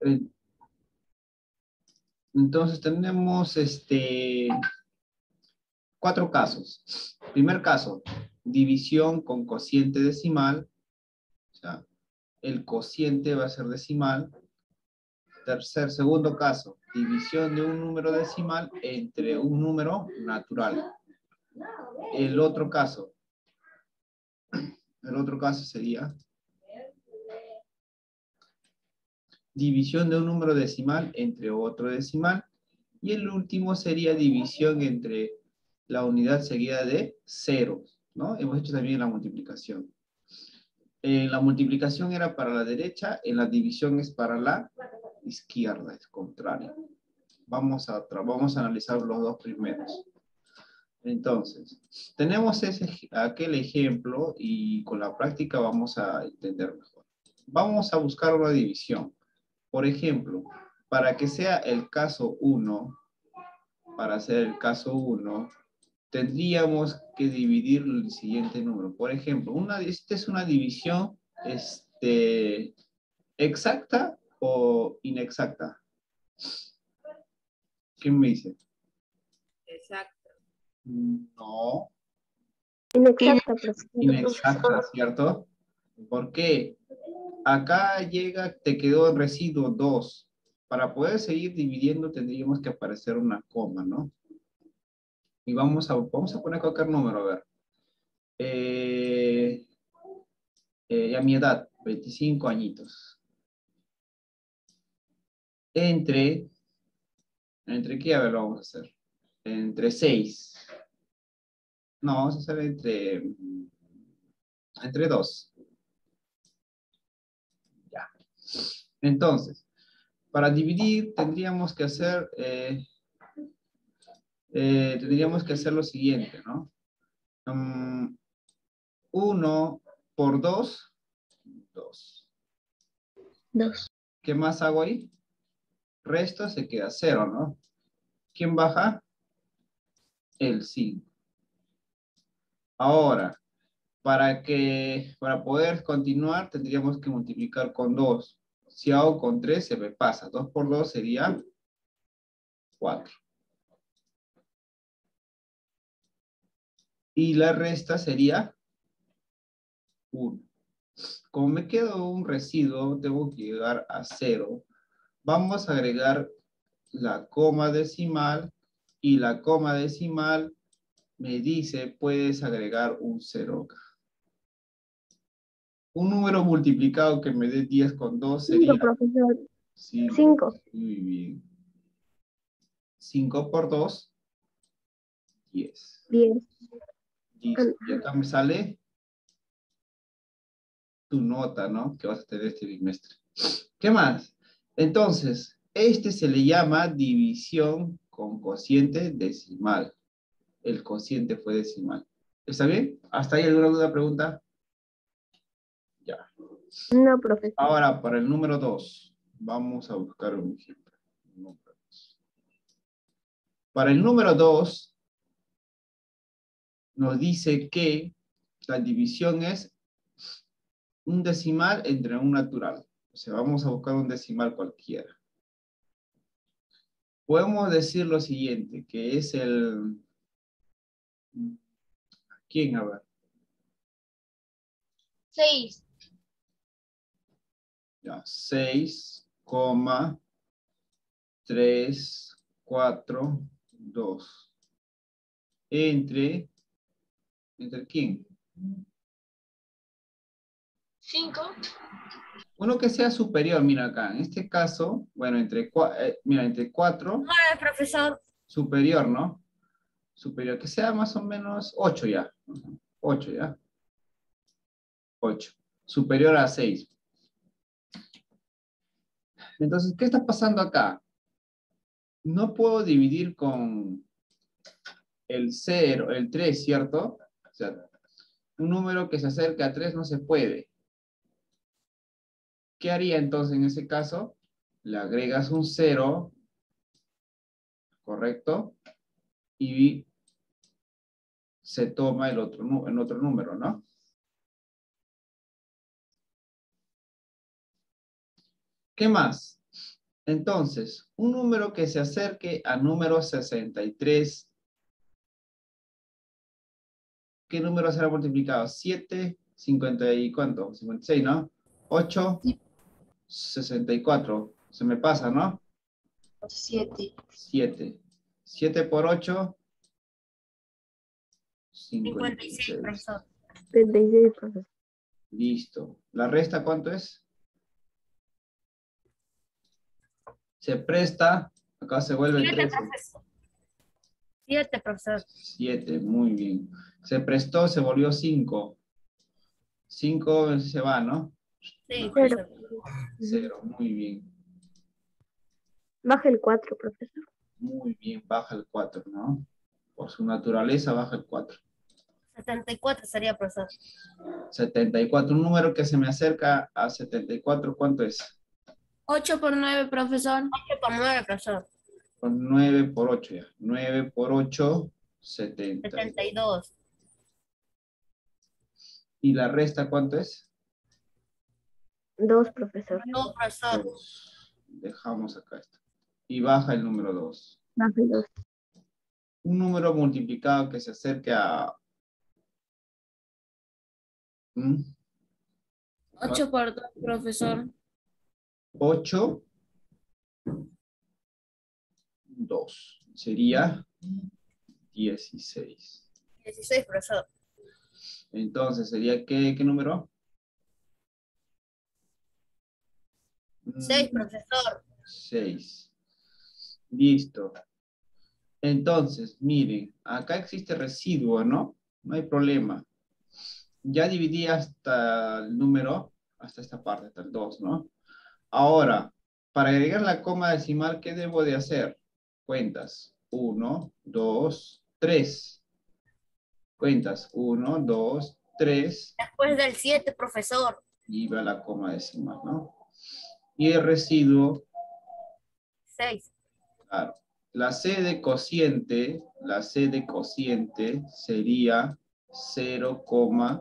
Eh, Entonces tenemos 4 casos. Primer caso, división con cociente decimal. O sea, el cociente va a ser decimal. Segundo caso, división de un número decimal entre un número natural. El otro caso sería división de un número decimal entre otro decimal. Y el último sería división entre la unidad seguida de ceros, ¿no? Hemos hecho también la multiplicación. La multiplicación era para la derecha, en la división es para la izquierda, es contrario. Vamos a analizar los dos primeros. Entonces, tenemos aquel ejemplo y con la práctica vamos a entender mejor. Vamos a buscar una división. Por ejemplo, para que sea el caso 1, tendríamos que dividir el siguiente número. Por ejemplo, esta es una división exacta o inexacta. ¿Quién me dice? Exacto. No. Inexacta, profesor. Inexacta, ¿cierto? ¿Por qué? Acá te quedó el residuo 2. Para poder seguir dividiendo tendríamos que aparecer una coma, ¿no? Y vamos a poner cualquier número, a ver. A mi edad, 25 añitos. ¿Entre qué? A ver, lo vamos a hacer. Entre 6. No, vamos a hacer entre 2. Ya. Entonces, para dividir tendríamos que hacer lo siguiente, ¿no? 1 por 2, 2. 2. ¿Qué más hago ahí? Resto se queda 0, ¿no? ¿Quién baja? El 5. Ahora, para poder continuar tendríamos que multiplicar con 2. Si hago con 3 se me pasa. 2 por 2 sería 4. Y la resta sería 1. Como me quedó un residuo, tengo que llegar a 0. Vamos a agregar la coma decimal. Y la coma decimal me dice, puedes agregar un 0 acá. Un número multiplicado que me dé 10 con 2 sería... 5, profesor. 5. Muy bien. 5 por 2, 10. 10. Listo. Y acá me sale tu nota, ¿no? Que vas a tener este bimestre. ¿Qué más? Entonces, se le llama división con cociente decimal. El cociente fue decimal. ¿Está bien? ¿Hasta ahí alguna duda, pregunta? Ya. No, profesor. Ahora, para el número 2, vamos a buscar un ejemplo. Para el número 2, nos dice que la división es un decimal entre un natural. O sea, vamos a buscar un decimal cualquiera. Podemos decir lo siguiente, que es el... ¿Quién? A ver. 6. Ya, 6,342. ¿Entre quién? 5. Uno que sea superior, mira acá. En este caso, bueno, entre 4, 9, profesor. superior, ¿no? Superior, que sea más o menos 8 ya. 8 ya. 8. Superior a 6. Entonces, ¿qué está pasando acá? No puedo dividir con el 0, el 3, ¿cierto? O sea, un número que se acerca a 3 no se puede. ¿Qué haría entonces en ese caso? Le agregas un 0, ¿correcto? Y se toma el otro número, ¿no? ¿Qué más? Entonces, un número que se acerque al número 63, ¿qué número será multiplicado? 7, 50 y ¿cuánto? 56, ¿no? 8, Sí. 64. Se me pasa, ¿no? 7. 7. 7 por 8, 56, 56. profesor. 36, profesor. Listo. ¿La resta cuánto es? Se presta. Acá se vuelve 7, 13. profesor. 7, profesor. 7, muy bien. Se prestó, se volvió 5. 5 se va, ¿no? Sí, No, Cero. profesor. 0, muy bien. Baja el 4, profesor. Muy bien, baja el 4, ¿no? Por su naturaleza baja el 4. 74 sería, profesor. 74, un número que se me acerca a 74, ¿cuánto es? 8 por 9, profesor. 8 por 9, profesor. Con 9 por 8 ya. 9 por 8, 70. 72. ¿Y la resta cuánto es? 2, profesor. 2, profesor. 2. Dejamos acá esto. Y baja el número 2. Baja el 2. Un número multiplicado que se acerque a... 8 por 2, profesor. 8, 2. Sería 16. 16, profesor. Entonces, ¿sería qué número? 6, profesor. 6. Listo. Entonces, miren, acá existe residuo, ¿no? No hay problema. Ya dividí hasta el número, hasta esta parte, hasta el 2, ¿no? Ahora, para agregar la coma decimal, ¿qué debo de hacer? Cuentas. 1, 2, 3. Cuentas. 1, 2, 3. Después del 7, profesor. Y va la coma decimal, ¿no? Y el residuo, 6. claro. La C de cociente sería 792.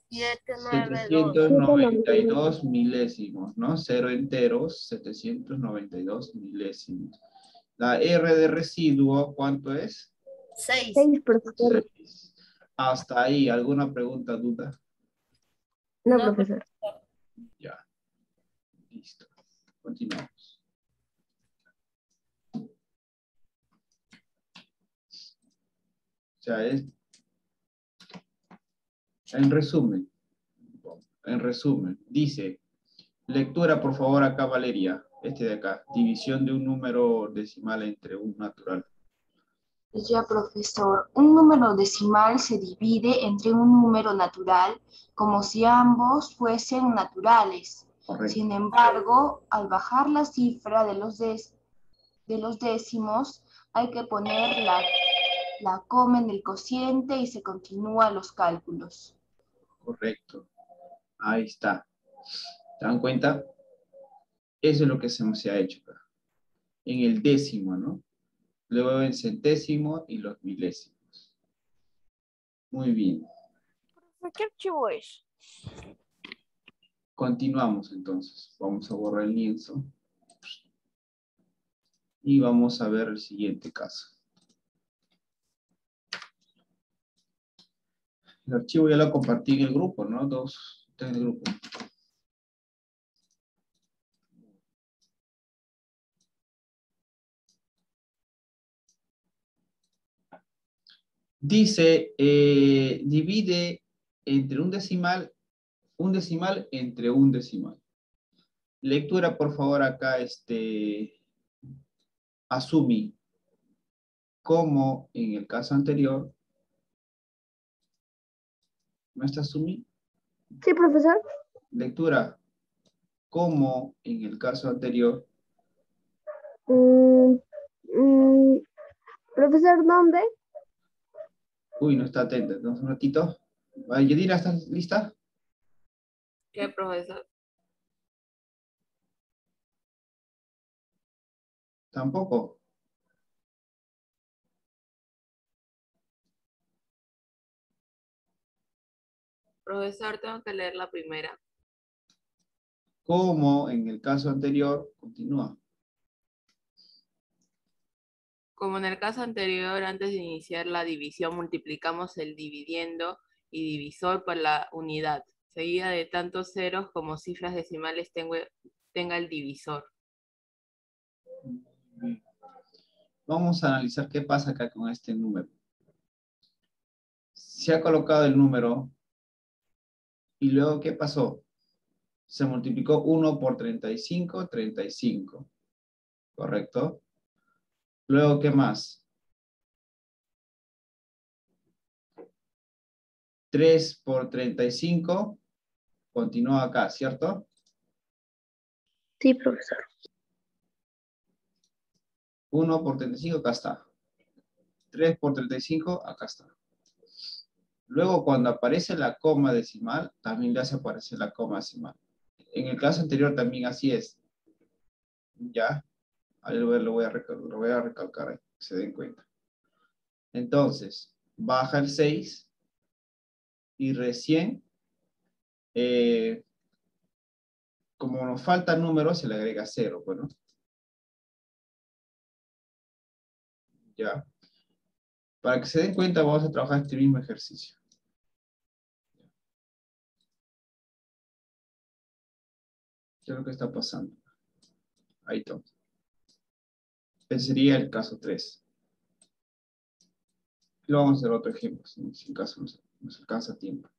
0,792 milésimos, ¿no? 0 enteros, 792 milésimos. La R de residuo, ¿cuánto es? 6. 6, profesor. 6. Hasta ahí, ¿alguna pregunta, duda? No, No, profesor. Ya. Listo. Continuamos. O sea, en resumen, dice, lectura por favor acá Valeria, este de acá, división de un número decimal entre un natural. Ya, profesor. Un número decimal se divide entre un número natural como si ambos fuesen naturales. Correcto. Sin embargo, al bajar la cifra de los décimos, hay que poner la coma en el cociente y se continúan los cálculos. Correcto. Ahí está. ¿Se dan cuenta? Eso es lo que se ha hecho acá. En el décimo, ¿no? Luego en centésimo y los milésimos. Muy bien. ¿Qué archivo es? Continuamos entonces. Vamos a borrar el lienzo. Y vamos a ver el siguiente caso. El archivo ya lo compartí en el grupo, ¿no? Dos en el grupo. Dice, divide entre un decimal entre un decimal. Lectura, por favor, acá, Asumi, como en el caso anterior. ¿No está Asumi? Sí, profesor. Lectura, como en el caso anterior. Mm, mm, profesor, ¿dónde? Uy, no está atenta. Entonces, un ratito. Yadira, ¿estás lista? ¿Qué, profesor? Tampoco. Profesor, tengo que leer la primera. Como en el caso anterior, Continúa. Como en el caso anterior, antes de iniciar la división, multiplicamos el dividiendo y divisor por la unidad, seguida de tantos ceros como cifras decimales tenga el divisor. Bien. Vamos a analizar qué pasa acá con este número. Se ha colocado el número y luego, ¿qué pasó? Se multiplicó 1 por 35, 35. ¿Correcto? Luego, ¿qué más? 3 por 35 continúa acá, ¿cierto? Sí, profesor. 1 por 35, acá está. 3 por 35, acá está. Luego, cuando aparece la coma decimal, también le hace aparecer la coma decimal. En el caso anterior también así es. ¿Ya? Ahí lo voy a recalcar ahí, que se den cuenta. Entonces, baja el 6 y recién, como nos falta números, se le agrega 0, bueno. ¿Ya? Para que se den cuenta, vamos a trabajar este mismo ejercicio. ¿Qué es lo que está pasando? Ahí está. Ese sería el caso 3. Y lo vamos a hacer otro ejemplo, si en caso nos alcanza tiempo.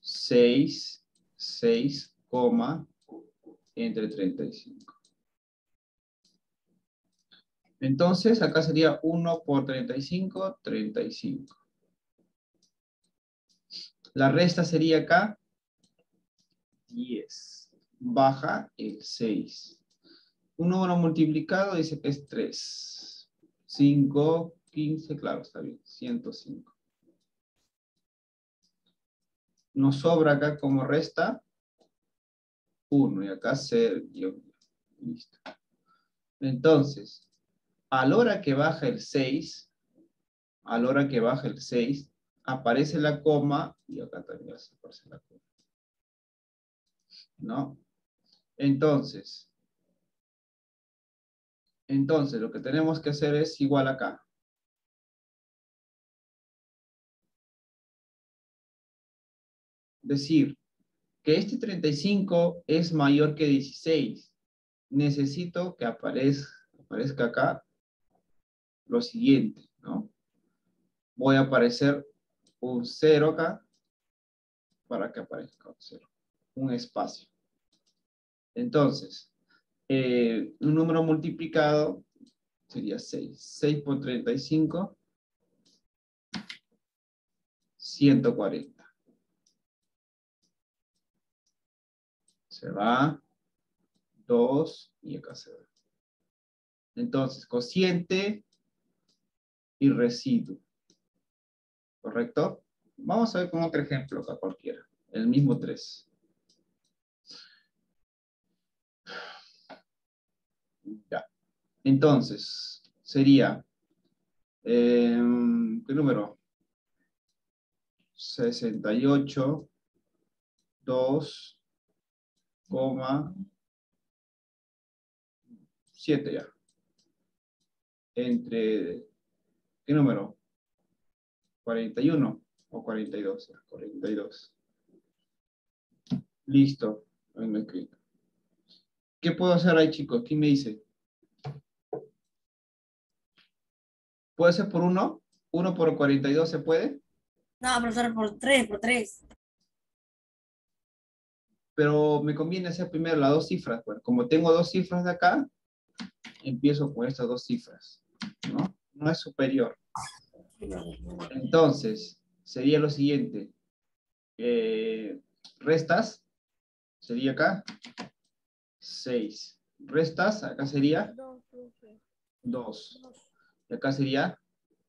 6, entre 35. Entonces, acá sería 1 por 35, 35. La resta sería acá 10. Baja el 6. Un número multiplicado dice que es 3. 5, 15, claro, está bien. 105. Nos sobra acá como resta 1. Y acá 0. Listo. Entonces, a la hora que baja el 6, aparece la coma y acá también aparece la coma. ¿No? Entonces, lo que tenemos que hacer es igual acá. Decir que este 35 es mayor que 16. Necesito que aparezca acá lo siguiente, ¿no? Voy a aparecer un 0 acá para que aparezca un 0. Un espacio. Entonces, un número multiplicado sería 6. 6 por 35, 140. Se va 2 y acá se va. Entonces, cociente y residuo. ¿Correcto? Vamos a ver con otro ejemplo acá cualquiera. El mismo 3. Ya. Entonces, sería, ¿qué número? 68, 2, 7 ya. Entre, ¿qué número? 41 o 42. 42. Listo. Ahí me escrito. ¿Qué puedo hacer ahí, chicos? ¿Quién me dice? ¿Puede ser por 1? ¿1 por 42 se puede? No, profesor, por tres. Pero me conviene hacer primero las dos cifras. Bueno, como tengo dos cifras de acá, empiezo con estas dos cifras, ¿no? No es superior. Entonces, sería lo siguiente. Restas, sería acá 6. Restas, acá sería 2. Y acá sería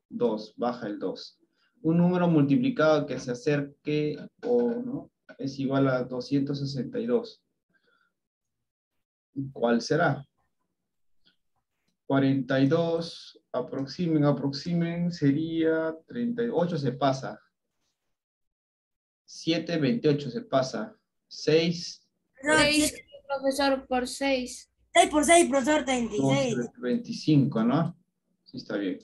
2, baja el 2. Un número multiplicado que se acerque o no es igual a 262. ¿Cuál será? 42, aproximen, sería 38, se pasa. 7, 28 se pasa. 6, No, 7, profesor, por 6. 6 por 6, profesor, 36. 25, ¿no? Sí, está bien.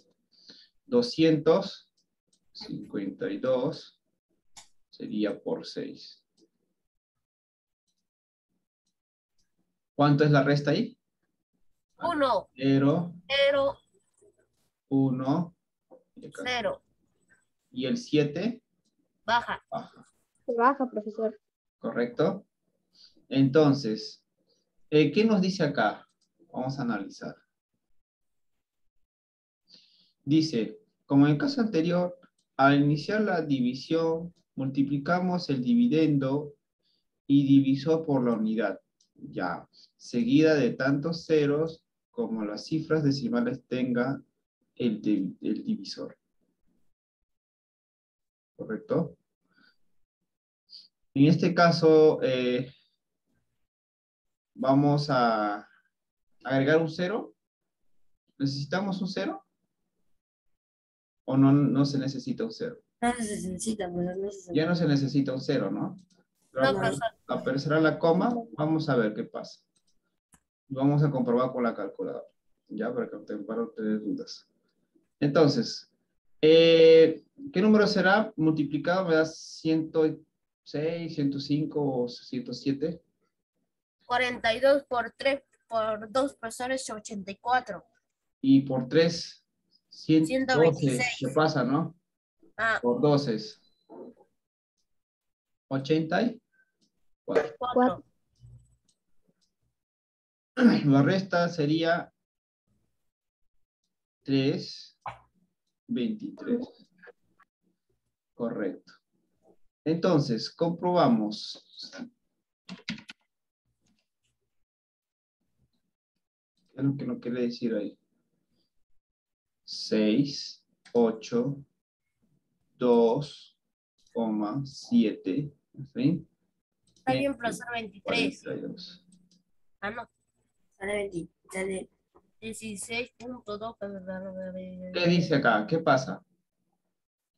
252 sería por 6. ¿Cuánto es la resta ahí? 1, 0, 0, 1, 0. y el 7 Baja. baja, Se baja, profesor. ¿correcto? Entonces, ¿qué nos dice acá? Vamos a analizar. Dice, como en el caso anterior, al iniciar la división, multiplicamos el dividendo y divisor por la unidad, ya, seguida de tantos ceros como las cifras decimales tenga el divisor. ¿Correcto? En este caso, vamos a agregar un 0. ¿Necesitamos un 0? ¿O no se necesita un 0? No se necesita, profesor, no se necesita. Ya no se necesita un 0, ¿no? Pero No, profesor. aparecerá la coma, vamos a ver qué pasa. Vamos a comprobar con la calculadora, ya, para no tener dudas. Entonces, ¿qué número será multiplicado? ¿Me da 106, 105 o 107? 42 por 3 por 2, profesor, es 84. Y por 3, 112. 126. ¿Qué pasa, no? Ah, Por 12 es 84. 4. La resta sería 3, 23. Correcto. Entonces, comprobamos. ¿Qué es lo que nos quiere decir ahí? 6, 8, 2, 7, ¿sí? Está bien, profesor, 23. 42. Ah, no. Sale 20. Sale 16.2. ¿Qué dice acá? ¿Qué pasa?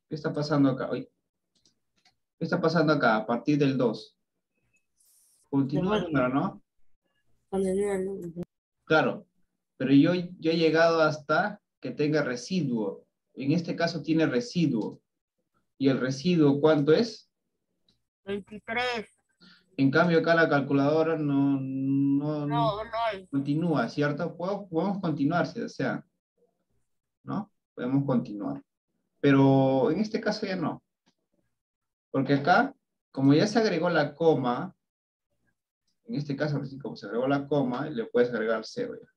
¿Qué está pasando acá? Oye, ¿qué está pasando acá a partir del 2? Continúa el número, ¿no? Claro, pero yo he llegado hasta que tenga residuo. En este caso tiene residuo. ¿Y el residuo cuánto es? 23. En cambio acá la calculadora no No. continúa, ¿cierto? Podemos continuar si desea, ¿no? Podemos continuar. Pero en este caso ya no. Porque acá, como ya se agregó la coma, en este caso, como se agregó la coma, le puedes agregar 0 ya.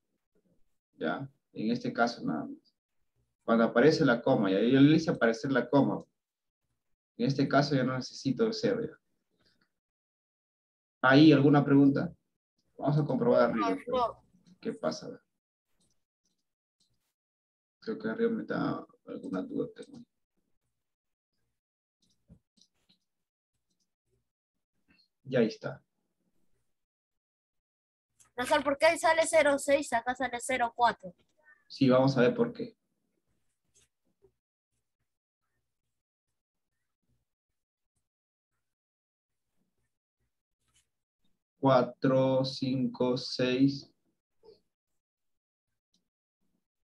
¿Ya? En este caso nada más. Cuando aparece la coma, y ahí yo le hice aparecer la coma. En este caso ya no necesito 0 ya. ¿Hay alguna pregunta? Vamos a comprobar arriba. ¿Qué pasa? Creo que arriba me da alguna duda. Ya ahí está. Profesor, ¿por qué ahí sale 0.6? Acá sale 0.4. Sí, vamos a ver por qué. Cuatro, 5, 6.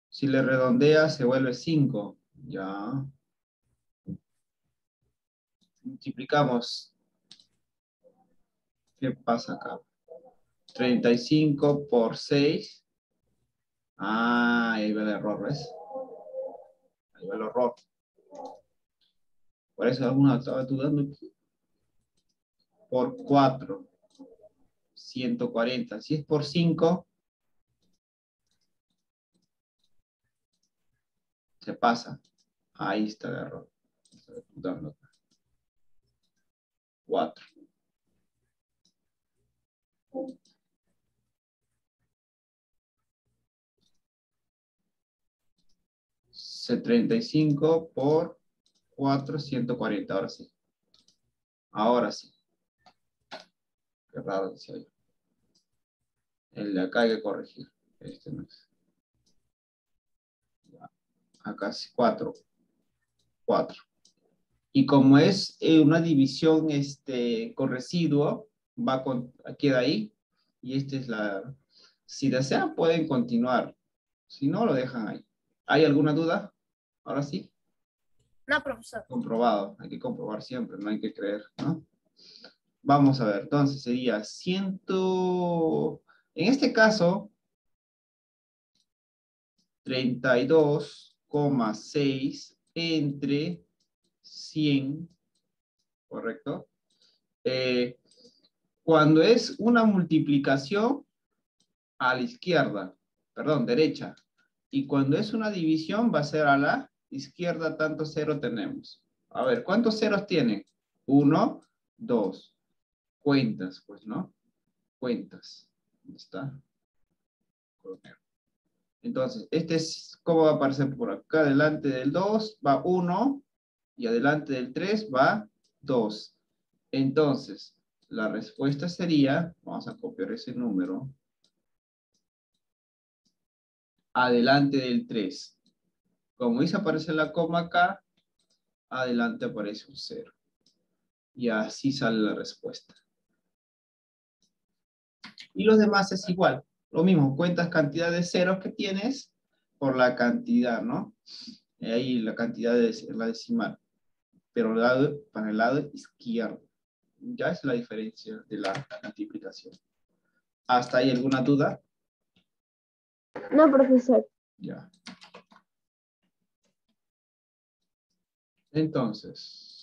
Si le redondea, se vuelve 5. Ya. Multiplicamos. ¿Qué pasa acá? 35 por 6. Ah, ahí va el error, ¿ves? Ahí va el error. Por eso alguna estaba dudando aquí. Por 4. 140. Si es por 5, se pasa. Ahí está el error. Estaba dudando acá. 4. 35 por 4, 140. Ahora sí. Ahora sí. Qué raro decía yo. El de acá hay que corregir. Este no es. Acá es 4. 4. Y como es una división con residuo, queda ahí. Y esta es Si desean, pueden continuar. Si no, lo dejan ahí. ¿Hay alguna duda? Ahora sí. No, profesor. Comprobado. Hay que comprobar siempre, no hay que creer, ¿no? Vamos a ver. Entonces sería 100... En este caso, 32,6 entre 100, ¿correcto? Cuando es una multiplicación a la izquierda, perdón, derecha, y cuando es una división va a ser a la izquierda, tanto cero tenemos. A ver, ¿cuántos ceros tienen? 1, 2. Cuentas, pues, ¿no? Cuentas. ¿Dónde está? Entonces, este es, ¿cómo va a aparecer por acá? Delante del 2 va 1 y adelante del 3 va 2. Entonces, la respuesta sería, vamos a copiar ese número, adelante del 3. Como dice aparece la coma acá, adelante aparece un 0. Y así sale la respuesta. Y los demás es igual. Lo mismo, cuentas cantidad de ceros que tienes por la cantidad, ¿no? Ahí la cantidad de la decimal. Pero para el lado izquierdo. Ya es la diferencia de la multiplicación. ¿Hasta ahí alguna duda? No, profesor. Ya. Entonces,